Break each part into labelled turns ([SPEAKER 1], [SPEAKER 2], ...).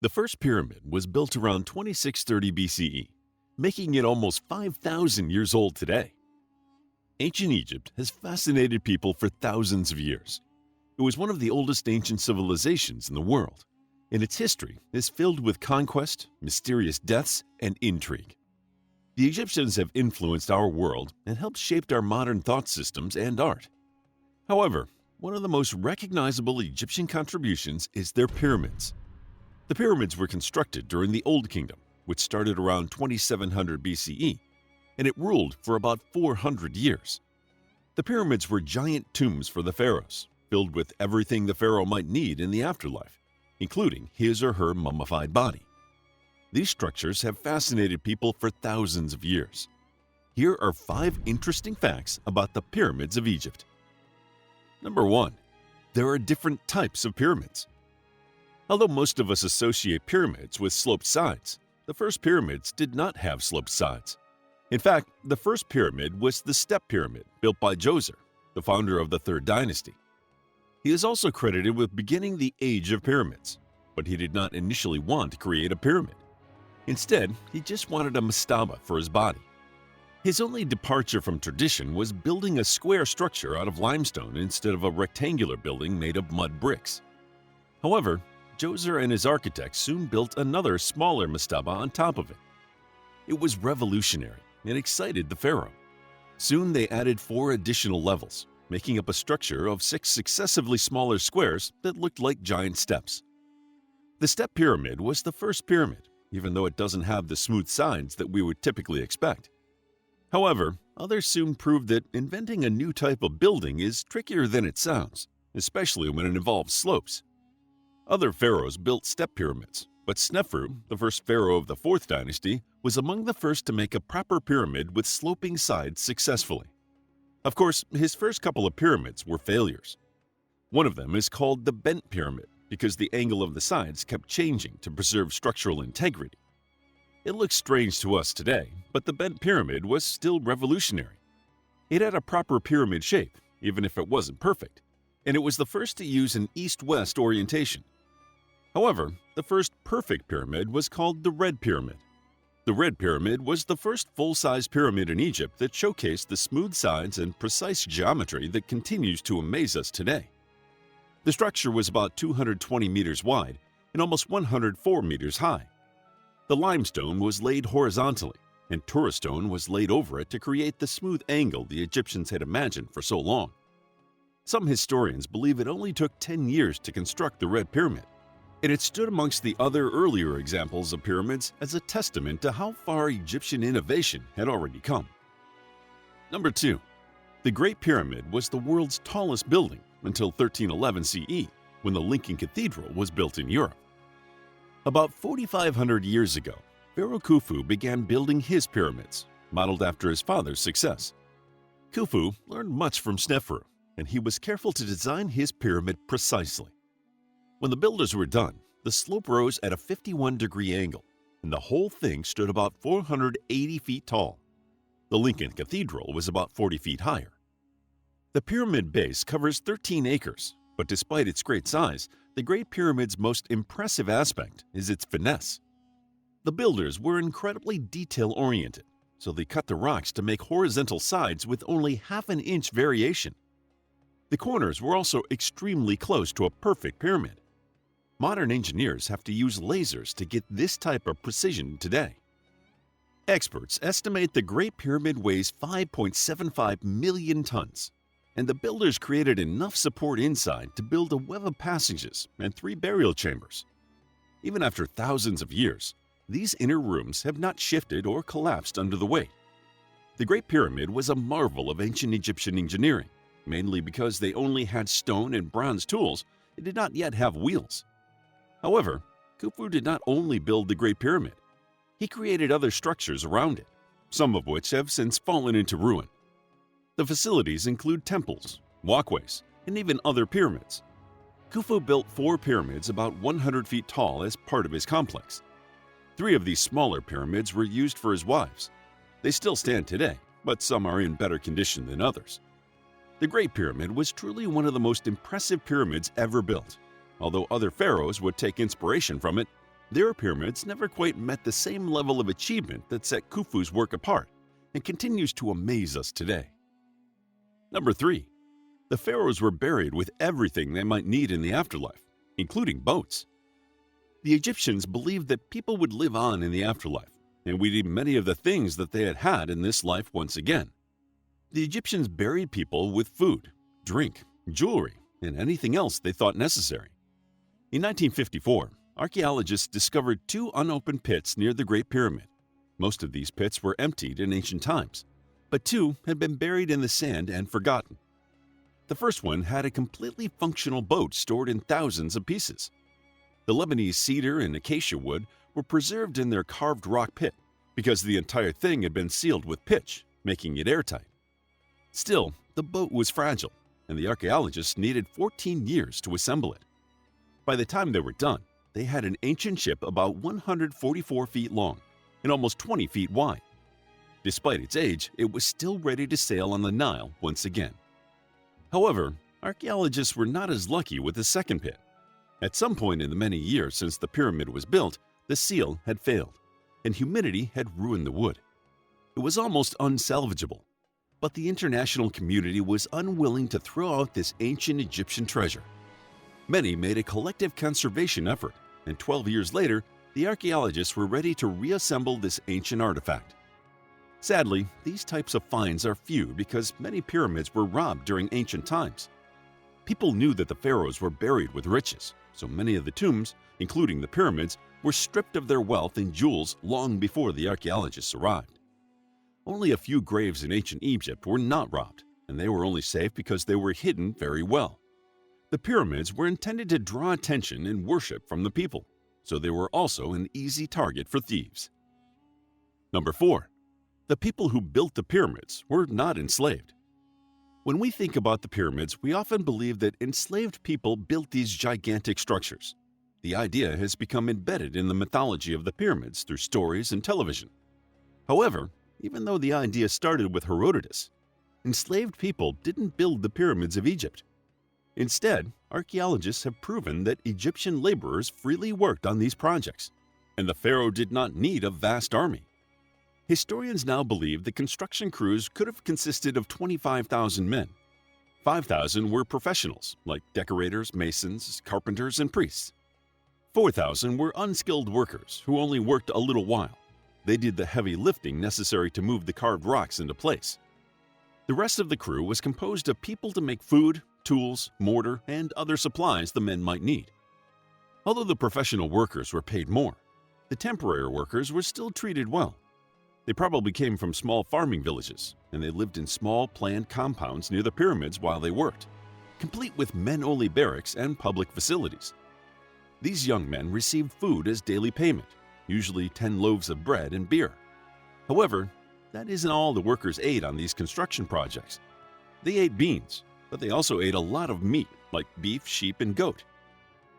[SPEAKER 1] The first pyramid was built around 2630 BCE, making it almost 5,000 years old today. Ancient Egypt has fascinated people for thousands of years. It was one of the oldest ancient civilizations in the world, and its history is filled with conquest, mysterious deaths, and intrigue. The Egyptians have influenced our world and helped shape our modern thought systems and art. However, one of the most recognizable Egyptian contributions is their pyramids. The pyramids were constructed during the Old Kingdom, which started around 2700 BCE, and it ruled for about 400 years. The pyramids were giant tombs for the pharaohs, filled with everything the pharaoh might need in the afterlife, including his or her mummified body. These structures have fascinated people for thousands of years. Here are 5 interesting facts about the pyramids of Egypt. Number 1. There are different types of pyramids. Although most of us associate pyramids with sloped sides, the first pyramids did not have sloped sides. In fact, the first pyramid was the step pyramid built by Djoser, the founder of the 3rd dynasty. He is also credited with beginning the age of pyramids, but he did not initially want to create a pyramid. Instead, he just wanted a mastaba for his body. His only departure from tradition was building a square structure out of limestone instead of a rectangular building made of mud bricks. However, Djoser and his architects soon built another smaller mastaba on top of it. It was revolutionary and excited the pharaoh. Soon they added 4 additional levels, making up a structure of 6 successively smaller squares that looked like giant steps. The step pyramid was the first pyramid, even though it doesn't have the smooth sides that we would typically expect. However, others soon proved that inventing a new type of building is trickier than it sounds, especially when it involves slopes. Other pharaohs built step pyramids, but Snefru, the first pharaoh of the 4th dynasty, was among the first to make a proper pyramid with sloping sides successfully. Of course, his first couple of pyramids were failures. One of them is called the bent pyramid because the angle of the sides kept changing to preserve structural integrity. It looks strange to us today, but the bent pyramid was still revolutionary. It had a proper pyramid shape, even if it wasn't perfect, and it was the first to use an east-west orientation. However, the first perfect pyramid was called the Red Pyramid. The Red Pyramid was the first full-size pyramid in Egypt that showcased the smooth sides and precise geometry that continues to amaze us today. The structure was about 220 meters wide and almost 104 meters high. The limestone was laid horizontally, and tourstone was laid over it to create the smooth angle the Egyptians had imagined for so long. Some historians believe it only took 10 years to construct the Red Pyramid, and it stood amongst the other earlier examples of pyramids as a testament to how far Egyptian innovation had already come. Number 2. The Great Pyramid was the world's tallest building until 1311 CE, when the Lincoln Cathedral was built in Europe. About 4,500 years ago, Pharaoh Khufu began building his pyramids, modeled after his father's success. Khufu learned much from Snefru, and he was careful to design his pyramid precisely. When the builders were done, the slope rose at a 51-degree angle, and the whole thing stood about 480 feet tall. The Lincoln Cathedral was about 40 feet higher. The pyramid base covers 13 acres, but despite its great size, the Great Pyramid's most impressive aspect is its finesse. The builders were incredibly detail-oriented, so they cut the rocks to make horizontal sides with only half an inch variation. The corners were also extremely close to a perfect pyramid. Modern engineers have to use lasers to get this type of precision today. Experts estimate the Great Pyramid weighs 5.75 million tons, and the builders created enough support inside to build a web of passages and 3 burial chambers. Even after thousands of years, these inner rooms have not shifted or collapsed under the weight. The Great Pyramid was a marvel of ancient Egyptian engineering, mainly because they only had stone and bronze tools and did not yet have wheels. However, Khufu did not only build the Great Pyramid. He created other structures around it, some of which have since fallen into ruin. The facilities include temples, walkways, and even other pyramids. Khufu built 4 pyramids about 100 feet tall as part of his complex. 3 of these smaller pyramids were used for his wives. They still stand today, but some are in better condition than others. The Great Pyramid was truly one of the most impressive pyramids ever built. Although other pharaohs would take inspiration from it, Their pyramids never quite met the same level of achievement that set Khufu's work apart and continues to amaze us today. Number 3. The pharaohs were buried with everything they might need in the afterlife, including boats. The Egyptians believed that people would live on in the afterlife, and would need many of the things that they had had in this life once again. The Egyptians buried people with food, drink, jewelry, and anything else they thought necessary. In 1954, archaeologists discovered 2 unopened pits near the Great Pyramid. Most of these pits were emptied in ancient times, but 2 had been buried in the sand and forgotten. The first one had a completely functional boat stored in thousands of pieces. The Lebanese cedar and acacia wood were preserved in their carved rock pit because the entire thing had been sealed with pitch, making it airtight. Still, the boat was fragile, and the archaeologists needed 14 years to assemble it. By the time they were done, they had an ancient ship about 144 feet long and almost 20 feet wide. Despite its age, it was still ready to sail on the Nile once again. However, archaeologists were not as lucky with the second pit. At some point in the many years since the pyramid was built, the seal had failed, and humidity had ruined the wood. It was almost unsalvageable, but the international community was unwilling to throw out this ancient Egyptian treasure. Many made a collective conservation effort, and 12 years later, the archaeologists were ready to reassemble this ancient artifact. Sadly, these types of finds are few because many pyramids were robbed during ancient times. People knew that the pharaohs were buried with riches, so many of the tombs, including the pyramids, were stripped of their wealth and jewels long before the archaeologists arrived. Only a few graves in ancient Egypt were not robbed, and they were only safe because they were hidden very well. The pyramids were intended to draw attention and worship from the people, so they were also an easy target for thieves. Number 4. The people who built the pyramids were not enslaved. When we think about the pyramids, we often believe that enslaved people built these gigantic structures. The idea has become embedded in the mythology of the pyramids through stories and television. However, even though the idea started with Herodotus, enslaved people didn't build the pyramids of Egypt. Instead, archaeologists have proven that Egyptian laborers freely worked on these projects, and the pharaoh did not need a vast army. Historians now believe the construction crews could have consisted of 25,000 men. 5,000 were professionals, like decorators, masons, carpenters, and priests. 4,000 were unskilled workers who only worked a little while. They did the heavy lifting necessary to move the carved rocks into place. The rest of the crew was composed of people to make food, tools, mortar, and other supplies the men might need. Although the professional workers were paid more, the temporary workers were still treated well. They probably came from small farming villages, and they lived in small planned compounds near the pyramids while they worked, complete with men-only barracks and public facilities. These young men received food as daily payment, usually 10 loaves of bread and beer. However, that isn't all the workers ate on these construction projects. They ate beans, but they also ate a lot of meat, like beef, sheep, and goat.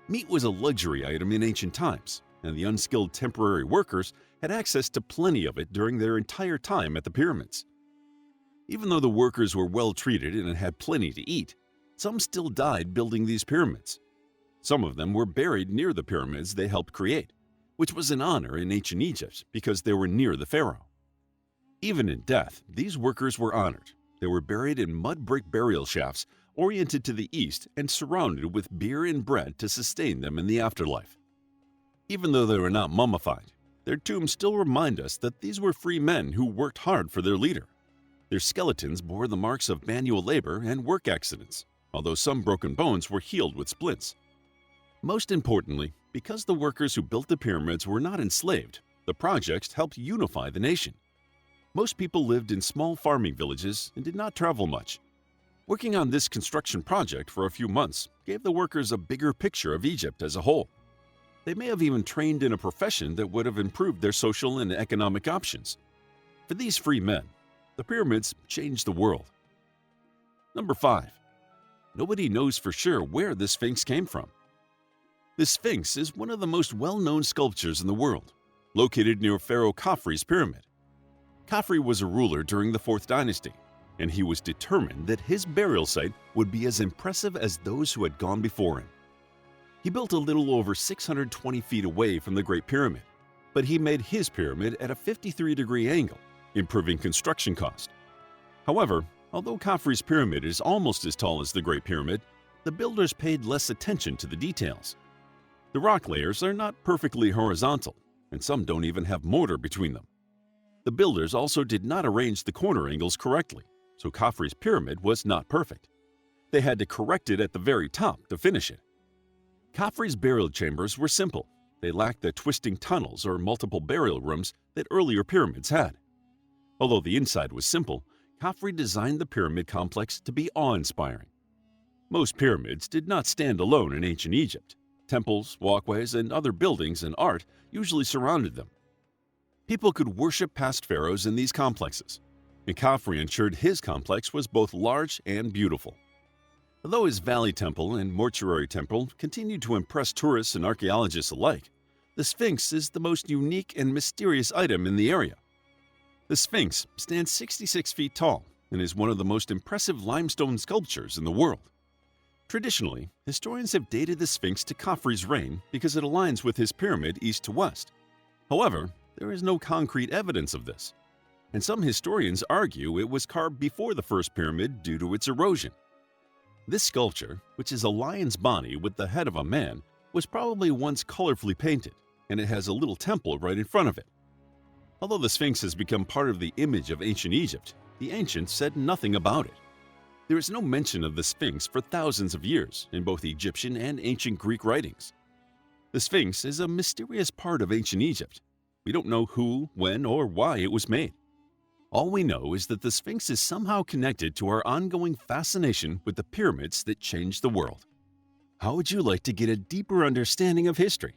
[SPEAKER 1] Meat was a luxury item in ancient times, and the unskilled temporary workers had access to plenty of it during their entire time at the pyramids. Even though the workers were well treated and had plenty to eat, some still died building these pyramids. Some of them were buried near the pyramids they helped create, which was an honor in ancient Egypt because they were near the pharaoh. Even in death, these workers were honored. They were buried in mud brick burial shafts oriented to the east and surrounded with beer and bread to sustain them in the afterlife. Even though they were not mummified, their tombs still remind us that these were free men who worked hard for their leader. Their skeletons bore the marks of manual labor and work accidents, although some broken bones were healed with splints. Most importantly, because the workers who built the pyramids were not enslaved, the projects helped unify the nation. Most people lived in small farming villages and did not travel much. Working on this construction project for a few months gave the workers a bigger picture of Egypt as a whole. They may have even trained in a profession that would have improved their social and economic options. For these free men, the pyramids changed the world. Number 5. Nobody knows for sure where the Sphinx came from. The Sphinx is one of the most well-known sculptures in the world, located near Pharaoh Khafre's pyramid. Khafre was a ruler during the 4th dynasty, and he was determined that his burial site would be as impressive as those who had gone before him. He built a little over 620 feet away from the Great Pyramid, but he made his pyramid at a 53-degree angle, improving construction cost. However, although Khafre's pyramid is almost as tall as the Great Pyramid, the builders paid less attention to the details. The rock layers are not perfectly horizontal, and some don't even have mortar between them. The builders also did not arrange the corner angles correctly, so Khafre's pyramid was not perfect. They had to correct it at the very top to finish it. Khafre's burial chambers were simple. They lacked the twisting tunnels or multiple burial rooms that earlier pyramids had. Although the inside was simple, Khafre designed the pyramid complex to be awe-inspiring. Most pyramids did not stand alone in ancient Egypt. Temples, walkways, and other buildings and art usually surrounded them. People could worship past pharaohs in these complexes, and Khafre ensured his complex was both large and beautiful. Although his Valley Temple and Mortuary Temple continued to impress tourists and archaeologists alike, the Sphinx is the most unique and mysterious item in the area. The Sphinx stands 66 feet tall and is one of the most impressive limestone sculptures in the world. Traditionally, historians have dated the Sphinx to Khafre's reign because it aligns with his pyramid east to west. However, there is no concrete evidence of this, and some historians argue it was carved before the first pyramid due to its erosion. This sculpture, which is a lion's body with the head of a man, was probably once colorfully painted, and it has a little temple right in front of it. Although the Sphinx has become part of the image of ancient Egypt, the ancients said nothing about it. There is no mention of the Sphinx for thousands of years in both Egyptian and ancient Greek writings. The Sphinx is a mysterious part of ancient Egypt. We don't know who, when, or why it was made. All we know is that the Sphinx is somehow connected to our ongoing fascination with the pyramids that changed the world. How would you like to get a deeper understanding of history,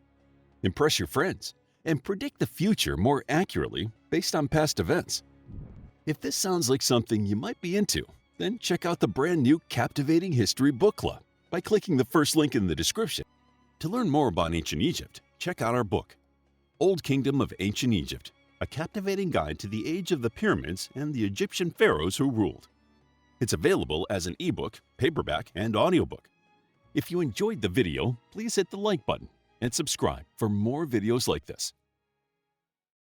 [SPEAKER 1] impress your friends, and predict the future more accurately based on past events? If this sounds like something you might be into, then check out the brand new Captivating History Book Club by clicking the first link in the description. To learn more about ancient Egypt, check out our book, Old Kingdom of Ancient Egypt, a captivating guide to the age of the pyramids and the Egyptian pharaohs who ruled. It's available as an ebook, paperback, and audiobook. If you enjoyed the video, please hit the like button and subscribe for more videos like this.